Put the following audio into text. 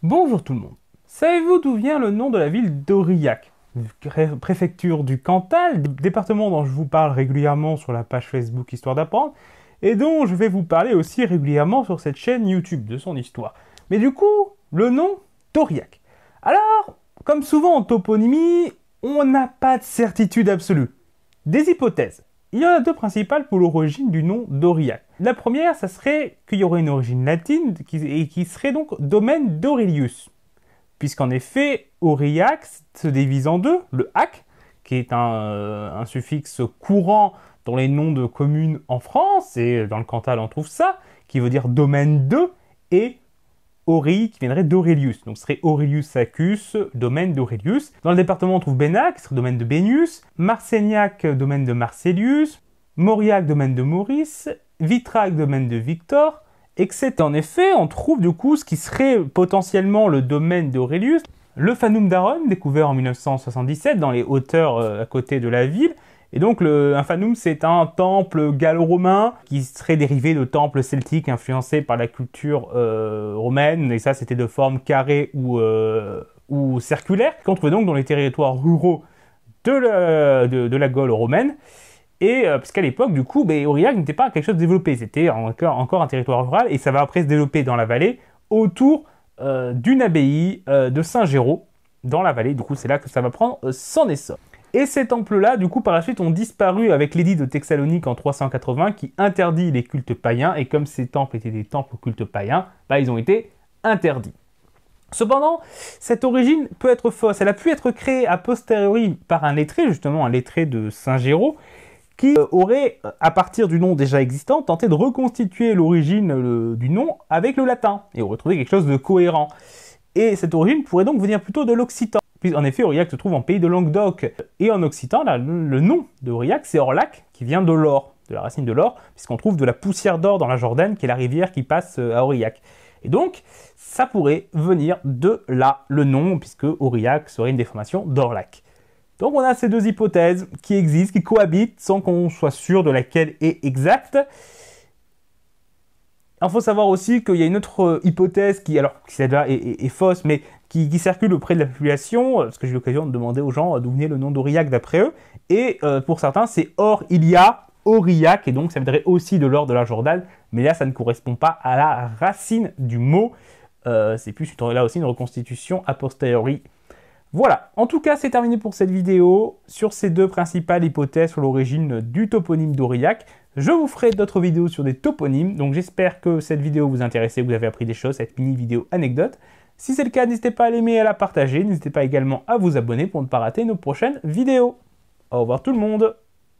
Bonjour tout le monde. Savez-vous d'où vient le nom de la ville d'Aurillac? Préfecture du Cantal, département dont je vous parle régulièrement sur la page Facebook Histoire d'apprendre, et dont je vais vous parler aussi régulièrement sur cette chaîne YouTube de son histoire. Mais du coup, le nom d'Aurillac. Alors, comme souvent en toponymie, on n'a pas de certitude absolue. Des hypothèses. Il y en a deux principales pour l'origine du nom d'Aurillac. La première, ça serait qu'il y aurait une origine latine et qui serait donc domaine d'Aurelius. Puisqu'en effet, Aurillac se divise en deux, le ac, qui est un suffixe courant dans les noms de communes en France, et dans le Cantal on trouve ça, qui veut dire domaine de, et Auri, qui viendrait d'Aurelius. Donc ce serait Aurelius Sacus, domaine d'Aurelius. Dans le département, on trouve Bénac, qui serait domaine de Bénius, Marcegnac, domaine de Marcellius, Mauriac, domaine de Maurice, Vitrac, domaine de Victor, etc. En effet, on trouve du coup ce qui serait potentiellement le domaine d'Aurelius, le Fanum d'Aron, découvert en 1977 dans les hauteurs à côté de la ville. Et donc, un fanum, c'est un temple gallo-romain qui serait dérivé de temples celtiques influencés par la culture romaine. Et ça, c'était de forme carrée ou circulaire, qu'on trouvait donc dans les territoires ruraux de la Gaule romaine. Et puisqu'à l'époque, du coup, Aurillac n'était pas quelque chose de développé. C'était encore un territoire rural. Et ça va après se développer dans la vallée autour d'une abbaye de Saint-Géraud dans la vallée. Du coup, c'est là que ça va prendre son essor. Et ces temples-là, du coup, par la suite, ont disparu avec l'édit de Thessalonique en 380 qui interdit les cultes païens. Et comme ces temples étaient des temples aux cultes païens, ils ont été interdits. Cependant, cette origine peut être fausse. Elle a pu être créée a posteriori par un lettré, justement un lettré de Saint-Géraud, qui aurait, à partir du nom déjà existant, tenté de reconstituer l'origine du nom avec le latin, et aurait trouvé quelque chose de cohérent. Et cette origine pourrait donc venir plutôt de l'occitan. En effet, Aurillac se trouve en pays de Languedoc. Et en occitan, là, le nom de Aurillac, c'est Orlac, qui vient de l'or, de la racine de l'or, puisqu'on trouve de la poussière d'or dans la Jordanne, qui est la rivière qui passe à Aurillac. Et donc, ça pourrait venir de là, le nom, puisque Aurillac serait une déformation d'Orlac. Donc on a ces deux hypothèses qui existent, qui cohabitent, sans qu'on soit sûr de laquelle est exacte. Il faut savoir aussi qu'il y a une autre hypothèse qui, alors, qui celle-là est fausse, mais qui circule auprès de la population, parce que j'ai eu l'occasion de demander aux gens d'où venait le nom d'Aurillac d'après eux. Et pour certains, c'est Or il y a Aurillac, et donc ça viendrait aussi de l'or de la Jordanne, mais là, ça ne correspond pas à la racine du mot. C'est plus là aussi une reconstitution a posteriori. Voilà, en tout cas, c'est terminé pour cette vidéo sur ces deux principales hypothèses sur l'origine du toponyme d'Aurillac. Je vous ferai d'autres vidéos sur des toponymes, donc j'espère que cette vidéo vous intéresse, que vous avez appris des choses, cette mini vidéo anecdote. Si c'est le cas, n'hésitez pas à l'aimer et à la partager, n'hésitez pas également à vous abonner pour ne pas rater nos prochaines vidéos. Au revoir tout le monde!